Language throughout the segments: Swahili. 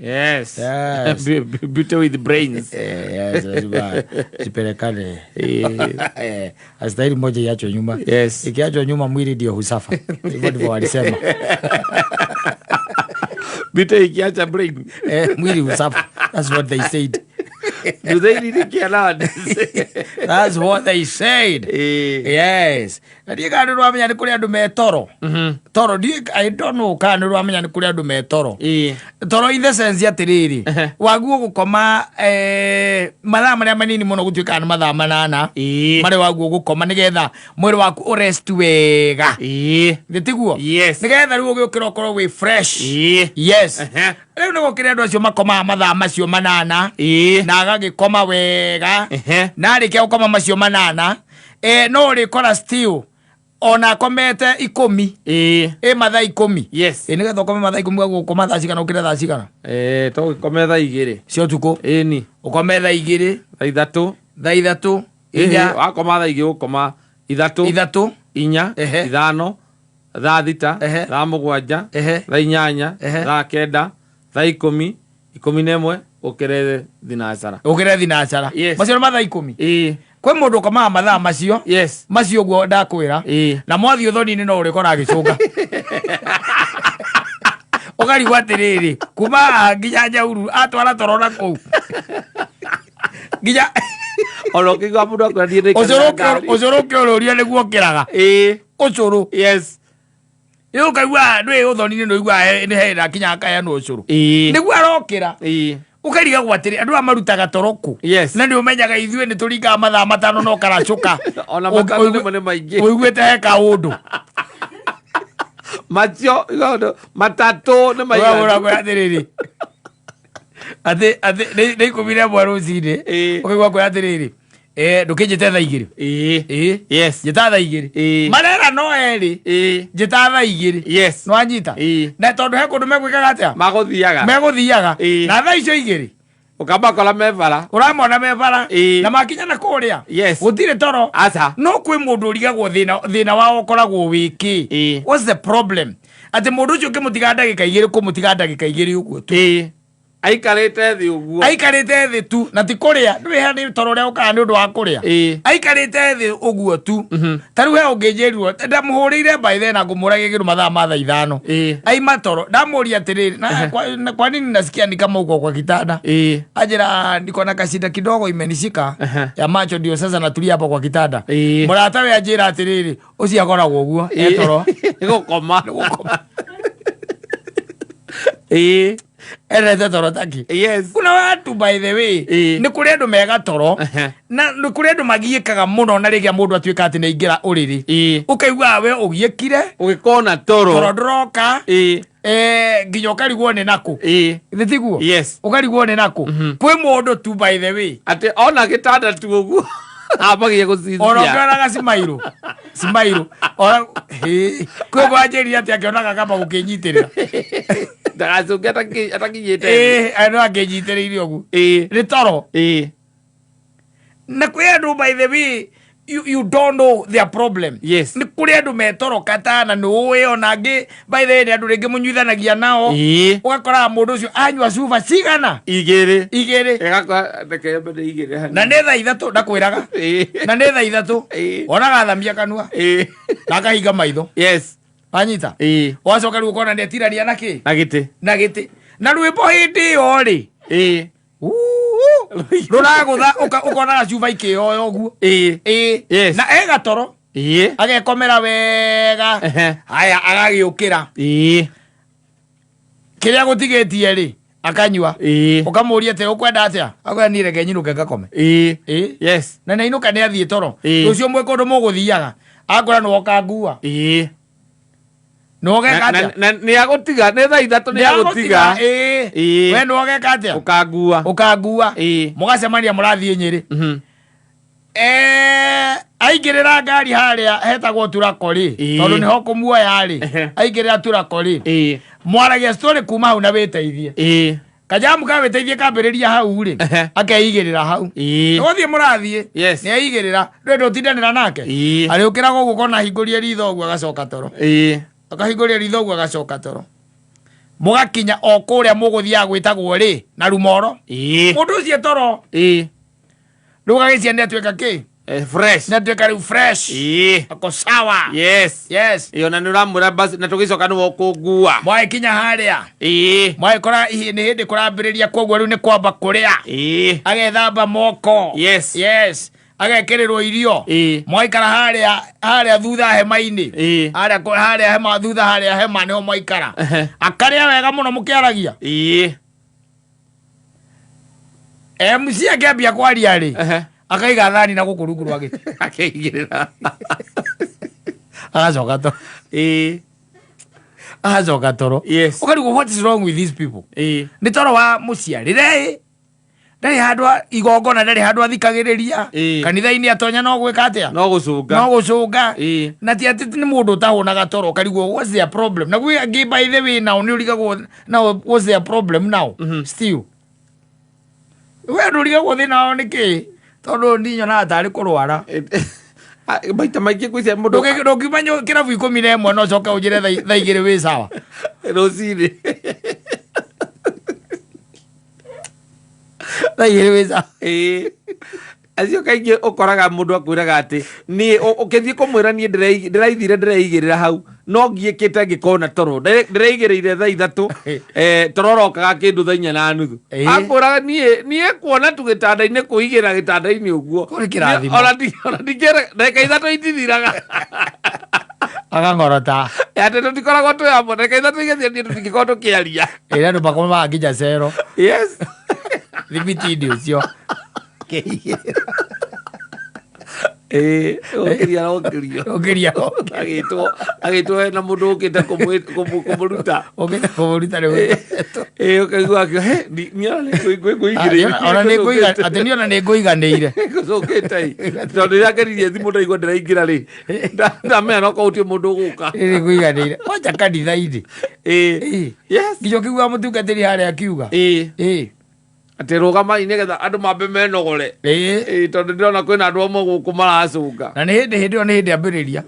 Yes. Beauty with brains. Yes, sipelekane. Astahili moja yacho nyuma. Yes. Ikiachwa nyuma mwili ndio husafa. Hivyo ndivyo walisema. Beauty ikiacha brain. Mwili husafa. That's what they said. Do they really care nowadays? That's what they said. Yes. Ndiye kana rwamenya ni kuri andu me toro. Toro ndiye I don't know kana rwamenya ni kuri andu me toro. Toro in the sense atiriri. Waguo gukoma mathaa maria manini muno gutuika mathaa manana. Mari waguo gukoma nigetha mwiri waku urest wega. Nditiguo. Yes. Nigetha riu ugikira okoro we fresh. Yes. Riu ni gukira andu acio makoma mathaa macio manana. Na agagikoma wega. Na arikia gukoma macio manana. No rikora still ona komete 10 mathaa 10. Yes. Nigetha ukome mathaa 10 gukoma thaa cigana ukire thaa cigana? To ukome thaa 2 cio tuko. Ni ukome thaa 2 thaa 3 inya wakoma thaa 2 ukoma 3 inya 5 thaa 6 thaa 7 thaa 8 thaa 9 thaa 10 11 ukire thinacara macio mathaa 10. Kwe mundu koma mathaa macio. Yes. Macio guo ndakwira. Na mwathi uthoni-ini no urikora agicunga. Ogari gwatiriri kuma nginya njauru atwara torona kou. Nginya olokiga mundu akwendie ucuru kiururia niguo kiraga. Ucuru. Yes. Yo kaigua ndwe uthoni-ini no igua ni hera kinya kaya no ucuru. Niguo arokira. Ukariga gwatiri andu amarutaga toroku. Yes. Na ndio umenyaga ithue ni turinga mathaa matano no karacuka. Ona matano ni mane maingi. Uiguite heka undu. Macio matatu ni maingi. Ura gwatiriri. Ate nei kumire mwarucine. Ukigwa gwatiriri. Ndukijite thaa 2. Yes. Jita thaa 2. Marera no eri. Jita thaa 2. Yes. No anyita. Na tondu he kundu megwikaga atia? Maguthiaga. Na thaa icio 2. Ukamba kola mevara. Uramona mevara. Na makinya na kuria. Yes. Gutire toro. Asa. No kwi mundu urigagwo thina wao koragwo wiki. What's the problem? Ati mundu ucio kimutiga ndagika 2 kumutiga ndagika 2 uguo tu. Aikarite thi uguo. Aikarite thi tu na ti kuria. Ndwi hani toro ria ukana ni undu wa kuria. Aikarite thi uguo tu. Tariu he ungijirirwo ndamuhurire by then ngumuragigiru mathaa ma 5. Ai matoro ndamuria atiriri na kwa nini nasikia ni kama uko kwa kitanda? Ajira niko na kasida kidogo imenishika ya macho ndio sasa natulia hapo kwa kitanda. Murata we ajira atiriri uci akoragwo uguo etoro igukoma. Erete toro taki. Yes. Kuna watu by the way ni kuri andu mega toro na ni kuri andu magiikaga muno na rigia mundu atuika ati ni ingira uriri ukaigua we ugiekire ugikona toro droka nginya ukarigwo ni naku thitiguo. Yes. Ukarigwo ni naku kwi mundu tu by the way ati ona gitanda tu uguo abagie gucithia ora karaga simairu ora kwe gwajeri ati akionaga kama gukinyitirira ndagacuke atakinyite ano akinyitirire ugu ni toro na kwi andu by the way you don't know their problem. Yes. Ni kuri andu metoro katana no we onangi by the way andu ringi munyuithanagia nao ugakora mundu ucio anywa cuba cigana 2 egakwa ndeke mbere 2 na ne thaa 3 ndakwiraga na ne thaa 3 onaga thamia kanua na kahinga maitho. Yes. Anyita wacoka riu ukona ndetirania naki na giti na rwimbo hindi yo ri ruragutha ukona cuba ikioyo uguo na ega toro agekomera wega haya agagiukira kiria gutigetie ri akanywa ukamuria te ukwenda atia akwa ni reke nyiruke ngakome. Yes. Na inuka ni athie toro rucio mwe kundu muguthiaga akora no okangua no geka atia ni agutiga ni thaa 3 ni agutiga we no geka atia ukangua mugacemania murathie Nyeri aingirira ngari haria hetagwo turakori tondu ni ho kumuoya ri aingirira turakori mwaragia story kuma hau na witeithie kajamu ka witeithie kambiriria hau ri akeigirira hau uthie murathie ni aigirira ndo tindanira nake ari ukiraga uguo kona hingurie ritho uguo agacoka toro akahinguria ritho uguo agacoka toro mugakinya o kuria muguthia gwitagwo ri na Rumoro mundu ucio toro rugagicia ni atweka ki fresh na tweka riu fresh ako sawa yes iyo na nuramura basi na tugicoka no kugua mwai kinya haria mwai kora ni hindi kurambiriria kogwa riu ni kwamba kuria agethamba moko yes agekererwo irio mwaikara haria thutha hema-ini haria hema thutha haria hema niho mwaikara akaria wega muno mukiaragia MC akambia kwaria ri akaiga thani na guku rungu rwa giti akaigirira agacoka to agacoka toro ukarigo what is wrong with these people ni toro wa muciarire ndari handwa igongona ndari handwa thikagiriria kanitha-ini atonya no gwika atia no gucunga na ti ati ni mundu tahunaga toro karigwo what's their problem na gwi angi by the way now ni urigagwo now what's their problem now still we ndurigagwo thina niki tondu ndinyo na atari kurwara baita maiki kwisia mundu ndukimanyo kirabu 11 no coka ujire thaa igiri wi sawa rocini Thaigiriweza acio kaingi ukoraga mundu akwiraga ati ni ukithie kumwira ni ndiraithire ndiraigirira hau no ngiikite ngikona toro ndiraigirire thaa 3 tororokaga kindu thaa 4:30 akuraga ni kuona tu gitanda-ini kuigira gitanda-ini uguo ona ndikera ndeka 3 itithiraga agangorota ate tutikoragwo tu amwe ndeka 3 igethie tutigikorwo tukiaria ira ndu bakoma baginya cero yes limiti ucio okiria agitwo na mundu ukite kumuruta riu ukaigua niona ni nguiganire gucukite tondu riria ngeririe thimu ndaigua ndiraingira ri ndamenya no kautie mundu guka ni nguiganire wanja kanitha-ini nginya kiuga mutungatiri haria kiuga ati rugama ine getha andu mambe menogore tondu ndirona kwina andu amwe guku maracunga na ni hindi ambiriria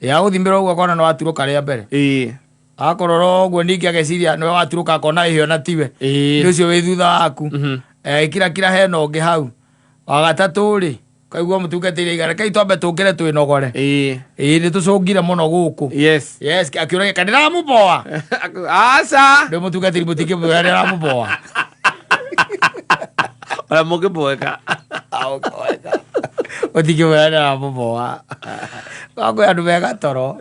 ya guthimbira uguo kona no waturuka ria mbere akorora uguo ningi ageciria no waturuka akona ihio na tiwe ni ucio wi thutha waku kira hena ungi hau wa gatatu ri kaigua mutungatiri igara kai twambe tungire twinogore ni tucungire muno guku yes akiura kanira muboa aca ndi mutungatiri mutingi mwira muboa ora mukiboeka utingi mwira muboa kwako andu mega toro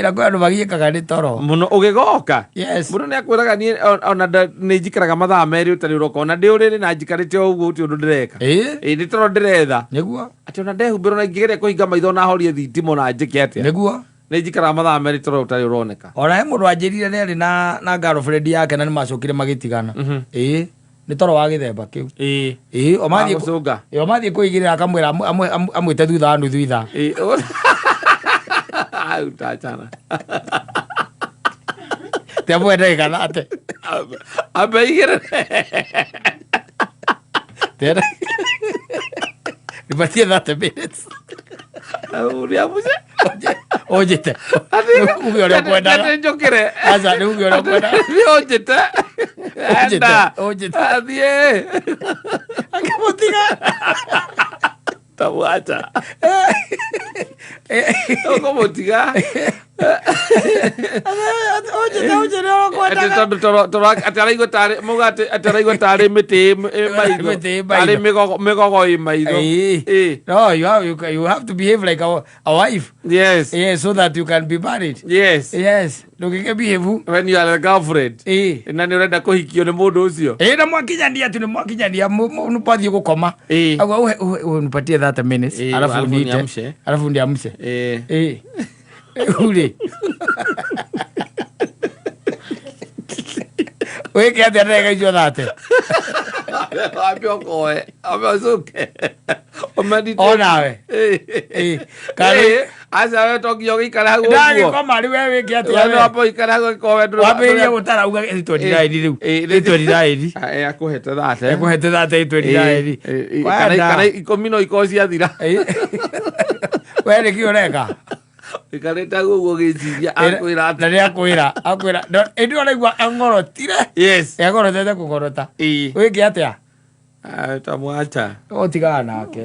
na kwa andu magiikaga ni toro muno ugigoka yes mundu ni akwiraga ni ona ni njikaraga mathaa meri utari uroka ona ndi uriri na njikarite uguo uti undu ndireka ni toro ndiretha niguo ati ona ndehumbira na ngigeria kuhinga maitho na horie thitimo na njike atia niguo ni njikaraga mathaa meri toro utari uroneka ona he mundu anjirire ni ari na girlfriend yake na ni macokire magitigana ni toro wa githemba kiu omathie kuigirira akamwira amwite thutha wa nuthu ithaa utachana temwende kana ate abeigire tena nipatie 30 minutes uria muze ojete ugi ore kwenda ate njokire aza ni ugi ore kwenda ni ojete ojete athie akamotiga tawacha okomotiga ataraigua tari miti maitho migogo i maitho no you have to behave like a wife yes so that you can be married yes ndugike behave when you are a girlfriend na ni urenda kuhikio ni mundu ucio na mwakinyania tu ni mwakinyania mupathie gukoma agwa nipatie 30 minutes alafu ndiamshe ule weke atia ndega icio 30 amiokoe amiocuke onawe aca we tongio gikara hau ndagikoma riu we wike atiapo ikara hau ikowe wambirie gutarauga itwenirairi riu itwenirairi akuhete 30 itwenirairi kana 10 no iko ciathira we niki ureka ikareta guo giciria akwira na ria akwira ndio araigua angorotire yes angorotete kugorota wiki atia tamwacha otigana nake